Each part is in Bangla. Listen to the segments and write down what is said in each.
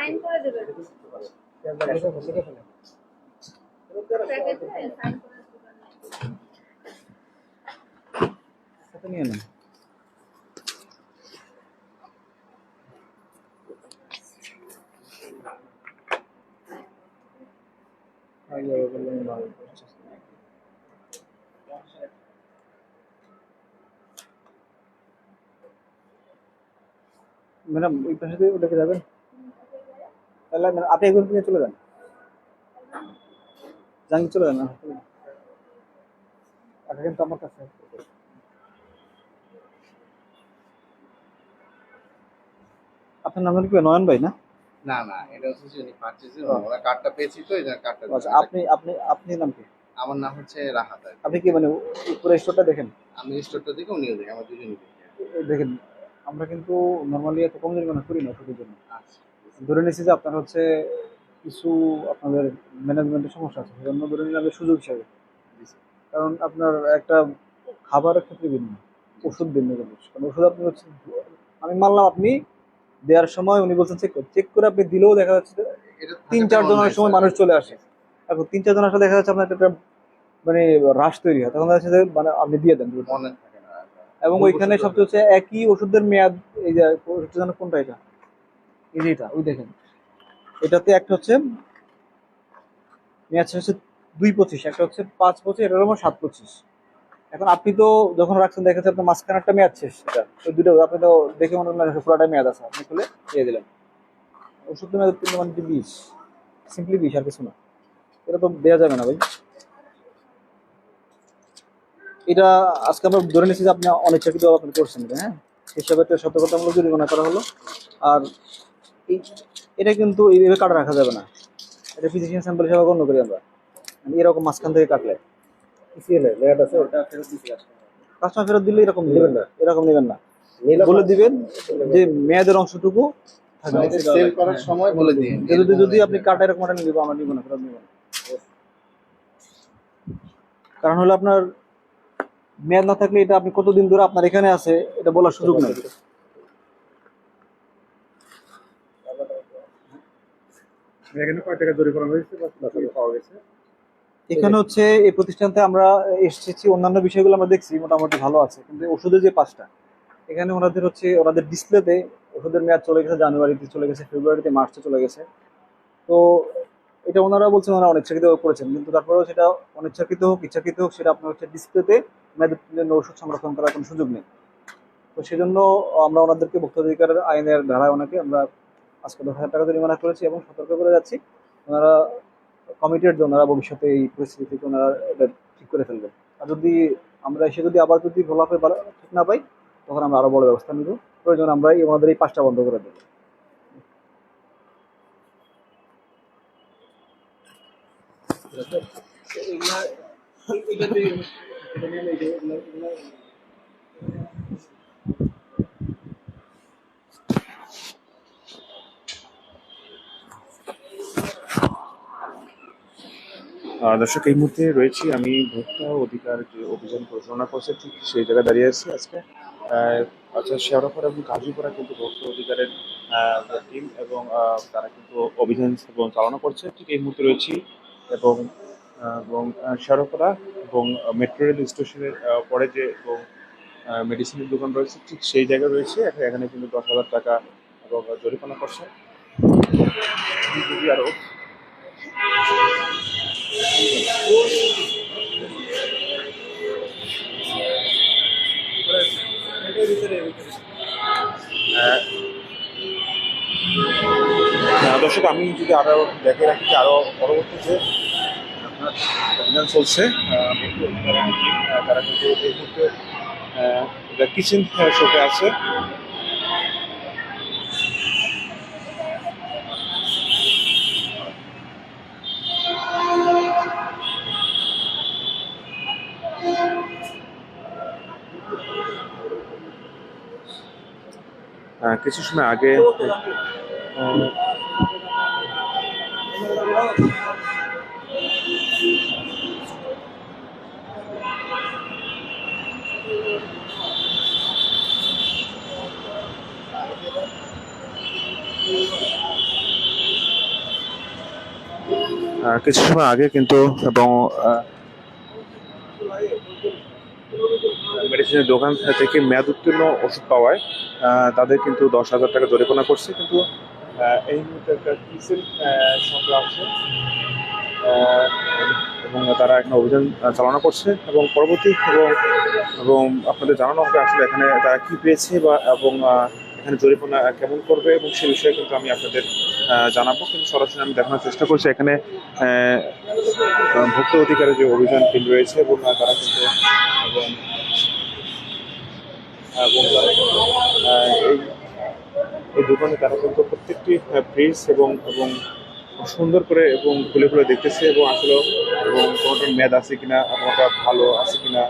সাইন করে দেবেন। প্যাকেটে সাইন করে দেবেন নিয়ে নেন। ম্যাডাম ওই পাশে দিয়ে ওটাকে যাবেন, তাহলে আপনি একবার নিয়ে চলে যান, যান চলে যান। টাকা কিন্তু আমার কাছে। আপনার নাম কি নয়ন ভাই না? না না, এটা হচ্ছে যে পারচেজের ওরা কার্ডটা পেয়েছি তো এই কার্ডটা। আচ্ছা, আপনি আপনি আপনি নাম কি? আমার নাম হচ্ছে রাহাত। আপনি কি মানে উপরে স্টোরটা দেখেন? আমি স্টোরটা দেখে উনিও দেখে, আমার দুজনই দেখি। দেখেন, আমরা কিন্তু নর্মালি এত কম জরিমানা করি না ওষুধের জন্য। আচ্ছা, ধরে নিচ্ছি যে আপনার হচ্ছে কিছু আপনাদের ম্যানেজমেন্টের সমস্যা আছে, সেজন্য ধরে নিলাম যে সুযোগ হিসাবে। কারণ আপনার একটা খাবারের ক্ষেত্রে ভিন্ন, ওষুধ ভিন্ন জিনিস। কারণ ওষুধ আপনি হচ্ছে, আমি মানলাম আপনি দেওয়ার সময় উনি বলছেন চেক করে আপনি দিলেও দেখা যাচ্ছে যে এটা 3-4 জন অনেক সময় মানুষ চলে আসে। এখন 3-4 জন আসলে দেখা যাচ্ছে আপনার একটা মানে রাশ তৈরি হয়, তখন দেখা যাচ্ছে যে মানে আপনি দিয়ে দেন মনে থাকে না। এবং ওইখানে সবচেয়ে হচ্ছে একই ওষুধের মেয়াদ, এই যে ওষুধটা যেন কোনটা, এটা এই যে এটা ওই দেখেন, এটাতে একটা হচ্ছে মেয়াদ শেষ হচ্ছে 2/25, একটা হচ্ছে 5/25, এটা হলো 7/25। এখন আপনি তো যখন রাখছেন দেখা যাচ্ছে আপনার মাঝখানে একটা মেয়াদ শেষ, এটা ওই দুটো আপনি তো দেখে মনে হলো পুরোটা মেয়াদ আছে, আপনি খুলে দিয়ে দিলেন। ওষুধের মেয়াদ 20, সিম্পলি 20, আর কিছু না। এটা তো দেওয়া যাবে না ভাই। এটা আজকে আমরা ধরে নিচ্ছি যে আপনি অনিচ্ছাকৃত আপনি করছেন, হ্যাঁ, হিসাবে একটা সতর্কতামূলক জরিমানা করা হলো। আর এটা কিন্তু এইভাবে কাটা রাখা যাবে না, এটা ফিজিশিয়ান স্যাম্পল হিসাবে গণ্য করি আমরা। মানে এরকম মাঝখান থেকে কাটলে কাস্টমার ফেরত দিলে এরকম নেবেন না, এরকম নেবেন না, বলে দিবেন যে মেয়াদের অংশটুকু থাকবে, সেল করার সময় বলে দিন। যদি আপনি কাটা এরকম একটা নিব, আমরা নিব না, ফেরত নিব না। কারণ হলো আপনার মেয়াদ না থাকলে এটা আপনি কতদিন ধরে আপনার এখানে আছে এটা বলার সুযোগ নেই। এখানে হচ্ছে এই প্রতিষ্ঠানতে আমরা এসেছি, অন্যান্য বিষয়গুলো আমরা দেখছি মোটামুটি ভালো আছে, কিন্তু ওষুধের যে 5টা এখানে ওনাদের হচ্ছে ওনাদের ডিসপ্লেতে ওষুধের মেয়াদ চলে গেছে, জানুয়ারিতে চলে গেছে, ফেব্রুয়ারিতে, মার্চে চলে গেছে। তো এটা ওনারা বলছেন ওনারা অনিচ্ছাকৃত করেছেন, কিন্তু তারপরেও সেটা অনিচ্ছাকৃত হোক ইচ্ছাকৃত হোক, সেটা আপনার হচ্ছে ডিসপ্লেতে মেয়াদের জন্য ওষুধ সংরক্ষণ করার কোনো সুযোগ নেই। তো সেজন্য আমরা ওনাদেরকে ভোক্তাধিকারের আইনের ধারায় ওনাকে আমরা আজকে 10,000 টাকা জরিমানা করেছি এবং সতর্ক করে যাচ্ছি, ওনারা কমিটেড যে ওনারা ভবিষ্যতে এই পরিস্থিতি থেকে ওনারা এটা ঠিক করে ফেলবেন। আর যদি আমরা এসে যদি আবার যদি ঘোলাফে ঠিক না পাই, তখন আমরা আরো বড় ব্যবস্থা নিব, প্রয়োজন আমরা ওনাদের এই 5টা বন্ধ করে দেবো। দর্শক, এই মুহূর্তে রয়েছি আমি ভোক্তা অধিকার যে অভিযান পরিচালনা করছে ঠিক সেই জায়গায় দাঁড়িয়ে আছি আজকে। আচ্ছা, শেয়ারপাড়া এবং কাজীপাড়া কিন্তু ভোক্তা অধিকারের টিম এবং তারা কিন্তু অভিযান এবং চালনা করছে, ঠিক এই মুহূর্তে রয়েছি। এবং শেয়ারপাড়া এবং মেট্রো রেল স্টেশনের পরে যে এবং মেডিসিনের দোকান রয়েছে ঠিক সেই জায়গায় রয়েছে। এখানে কিন্তু 10,000 টাকা এবং জরিমানা করছে। আরো দর্শক, আমি যদি আরো দেখে রাখি যে আরো পরবর্তী যে আপনার অভিযান চলছে, তারা কিন্তু এই মুহূর্তে কিচেন শপে আছে। কিছু সময় আগে কিছু সময় আগে কিন্তু এবং মেডিসিনের দোকান থেকে মেয়াদ উত্তীর্ণ ওষুধ পাওয়ায় তাদের কিন্তু 10,000 টাকা জরিমানা করছে, কিন্তু এই মুহূর্তে একটা কিসের সংখ্যা আছে আহ, এবং তারা এখন অভিযান চালনা করছে এবং পরবর্তী এবং আপনাদের জানানো হবে আসলে এখানে তারা কি পেয়েছে বা এবং এখানে জরিমানা কেমন করবে এবং সে বিষয়ে কিন্তু আমি আপনাদের জানাবো। কিন্তু সরাসরি আমি দেখানোর চেষ্টা করছি এখানে ভোক্তা অধিকারের যে অভিযান টিম রয়েছে এবং তারা কিন্তু এবং এবং তারা কিন্তু, এই দোকানে তারা কিন্তু প্রত্যেকটি ফ্রিজ এবং এবং সুন্দর করে এবং খুলে খুলে দেখতেছে এবং আসলে এবং কোনোটা মেয়াদ আছে কিনা, কোনোটা ভালো আছে কিনা,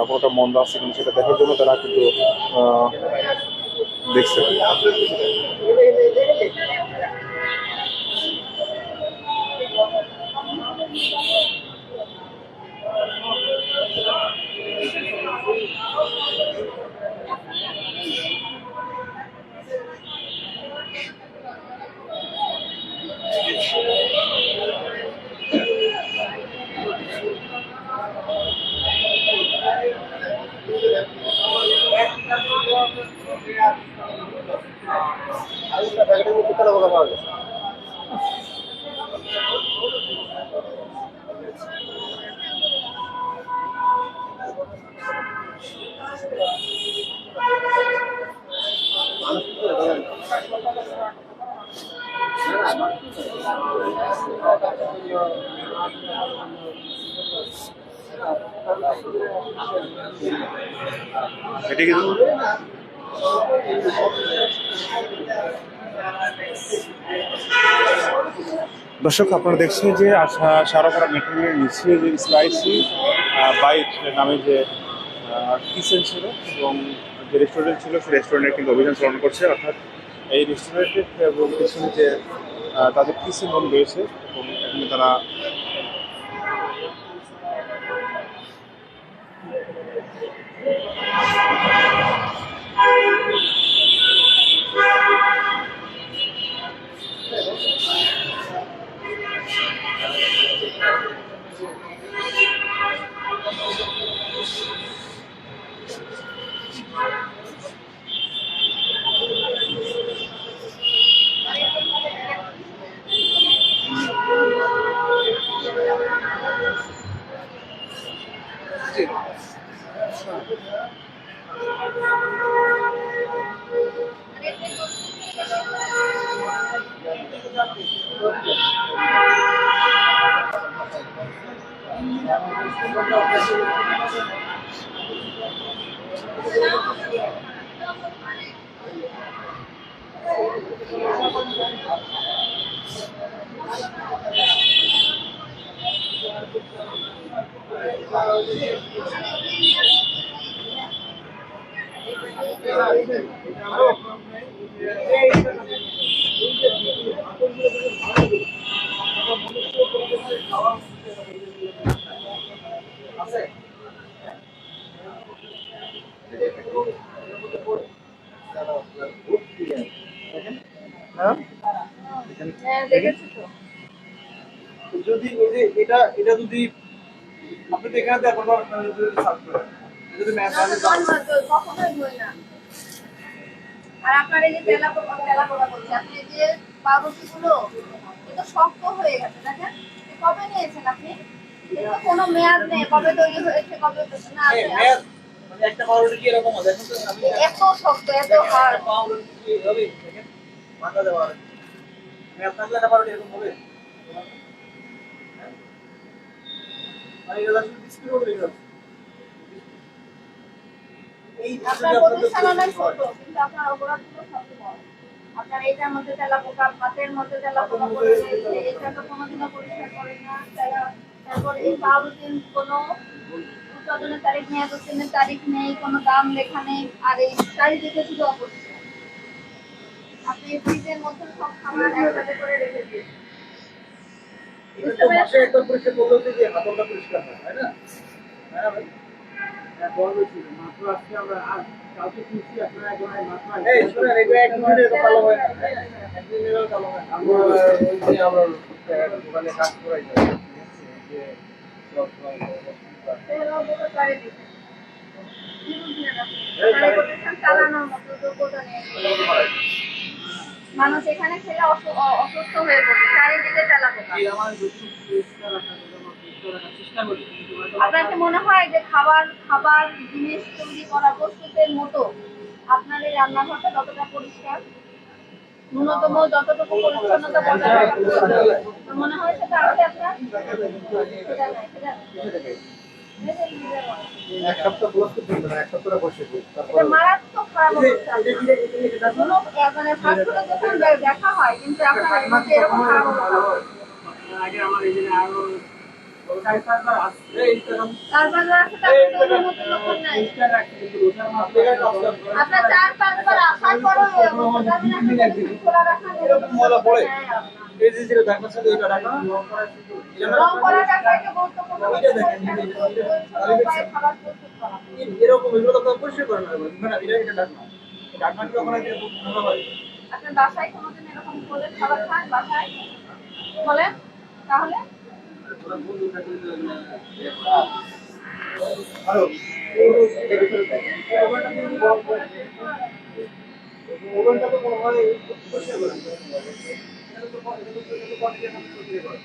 কোনোটা মন্দ আছে কিনা সেটা দেখার জন্য তারা কিন্তু দেখছে। এটা কিন্তু দর্শক আপনারা দেখছেন যে সারাপাড়া মেট্রো রেলের নিচে যে স্পাইসি বাইট নামে যে কিচেন ছিল এবং যে রেস্টুরেন্ট ছিল সেই রেস্টুরেন্টে কিন্তু অভিযান চালনা করছে, অর্থাৎ এই রেস্টুরেন্টের এবং পিছনে যে তাদের কিচেন রুম রয়েছে এবং এখানে তারা দেখেছি তো। যদি এই যে এটা যদি আপনি তো এখানে দেখেন যদি ম্যাথ কখনোই হয় না। আর আপনার এই যে তেলা পোকা বলছি, আপনি এই যে পাউরুটিগুলো এটা শক্ত হয়ে গেছে দেখেন। কবে নিয়েছেন আপনি? এটা কোনো মেয়াদ নেই, কবে তৈরি হয়েছে কবে না মেয়াদ মানে একটা পাউরুটি কি এরকম হবে? দেখুন তো আমি এত শক্ত এত হার্ড পাউরুটি কি হবে দেখেন মাথা দেওয়া আছে মেয়াদ থাকলে একটা পাউরুটি এরকম হবে মানে এটা আসলে ডিসপ্লে করে দিতে এই আপনার প্রতিষ্ঠান অনেক ছোট কিন্তু আপনার অপরাধগুলো সবচেয়ে বড়। আপনার এইটার মধ্যে তেলা পোকা, ভাতের মধ্যে তেলা পোকা পড়ে রয়েছে, এটা তো কোনোদিনও পরিষ্কার করেন না। তারপর এই পাউরুটির কোনো উৎপাদনের তারিখ নেই, উৎপাদনের তারিখ নেই, কোনো দাম লেখা নেই, আর এই চারিদিকে শুধু অপরিষ্কার। আপনি ফ্রিজের মধ্যে সব খাবার একসাথে করে রেখে দিয়েছেন। এটা মাসে একটা পরিষ্কার করলে যে হাতটা পরিষ্কার হয়, তাই না? হ্যাঁ ভাই হ্যাঁ বড় ছিল মাত্র আজকে আমরা এই শুনেন, এগুলো এক মিনিটে তো ভালো হয় না। এক মিনিটেও ভালো হয় না। আমরা ওই যে আমরা দোকানে কাজ করাই যাই যে চালানোর মতো যোগ্যতা নেই। মানুষ এখানে খেলে অসুস্থ হয়ে পড়ে, চারিদিকে তেলাপোকা। আপনার কি মনে হয় যে খাবার খাবার জিনিস তৈরি করা প্রস্তুতের মতো আপনার এই রান্নাঘরটা যতটা পরিষ্কার, ন্যূনতম যতটুকু পরিচ্ছন্নতা বজায় রাখা প্রয়োজন, আপনার মনে হয় সেটা আছে আপনার? সেটা নাই, সেটা নাই। এক সপ্তাহ ক্লোজ করতে হবে না, এক সপ্তাহ বসে এটা মারাত্মক খারাপ অবস্থা। কোনো মানে ফাস্টফুডে যখন দেখা হয়, কিন্তু আপনার এর মধ্যে এরকম খারাপ অবস্থা। তারপর রাস্তাটা আপনার মতো লক্ষণ নাই। আপনার 4-5 বার আসার পরও এরকম অবস্থা, আপনি একটা খোলা রাখার ময়লা পড়ে। এই যে যেটা ঢাকনার সাথে এটা ঢাকনা, রং করা টাকা একটা গুরুত্বপূর্ণ খাবার প্রস্তুত করা। এরকম এগুলো তো পরিষ্কার করে না, মানে এটা ঢাকনা, ঢাকনাটি ওখানে দিয়ে ভালো হয়। আপনার বাসায় কোনোদিন এরকম করে খাবার খান বাসায়? বলেন তাহলে। আরো ওভেনটা তো মনে হয় পরিষ্কার করে না। এটা তো কোয়ান্টিটি করে।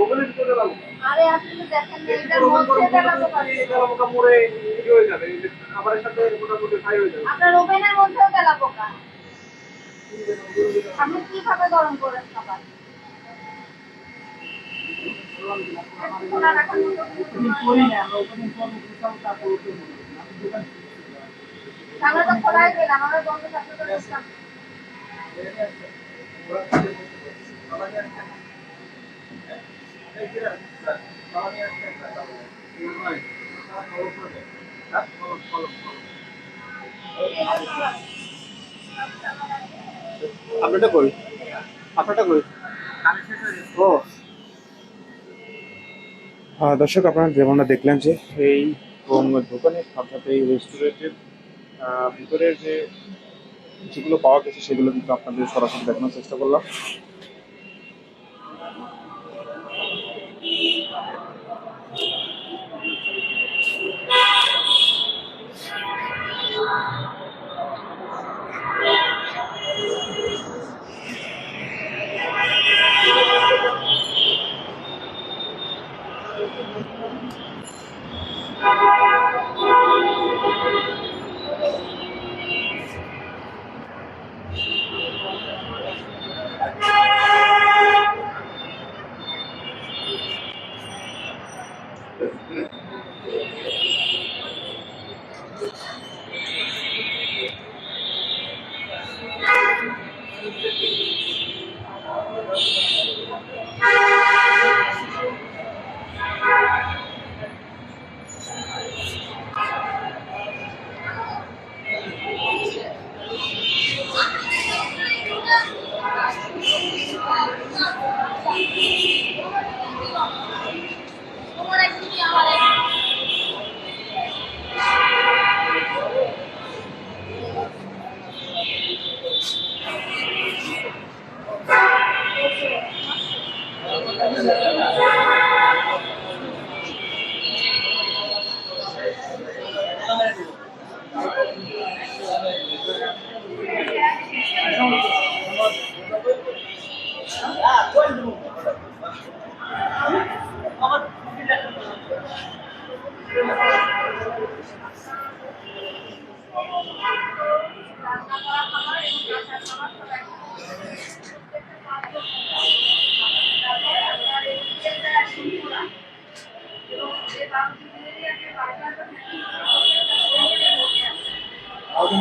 ওভেনের ভিতরে লাগাবো। আরে আপনি তো দেখেন না, এটার মধ্যে তেলাপোকা আছে। তেলাপোকা মরে ইয়ে হয়ে যাবে, খাবারের সাথে মোটামুটি ফ্রাই হয়ে যাবে। আপনার ওভেনের মধ্যেও তেলাপোকা। আপনি কিভাবে গরম করেন খাবার? খোলা রাখার মতো আমরা তো খোলাই দিলাম, আমরা বন্ধ থাকতে তো বুঝতাম। আপনারটা কই? আপনারটা কই? ও দর্শক, আপনারা যেমনটা দেখলেন যে এই দোকানের সাথে সাথে এই রেস্টুরেন্টের ভিতরের যে যেগুলো পাওয়া গেছে সেগুলো কিন্তু আপনাদের সরাসরি দেখানোর চেষ্টা করলাম।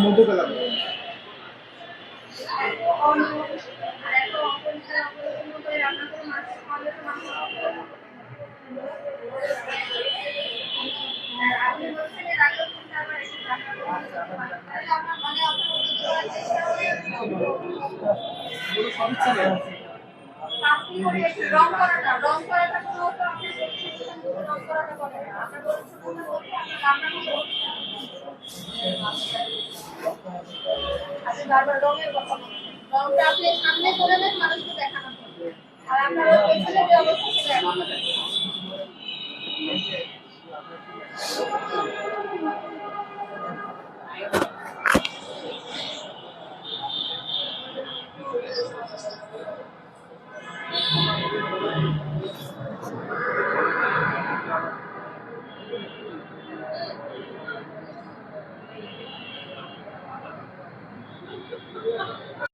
মধ্যে লাগবে। কাজ কি করে একটু রং করাটা কোনো তো আপনি রং করাটা করে না আপনার পরিচ্ছন্নতা বলতে আপনার রান্না করতে আপনি বারবার রঙের কথা বলছেন রংটা আপনি সামনে করে নেন মানুষকে দেখানোর জন্য আর আপনার ওই পেছনে যে অবস্থা সেটা এখন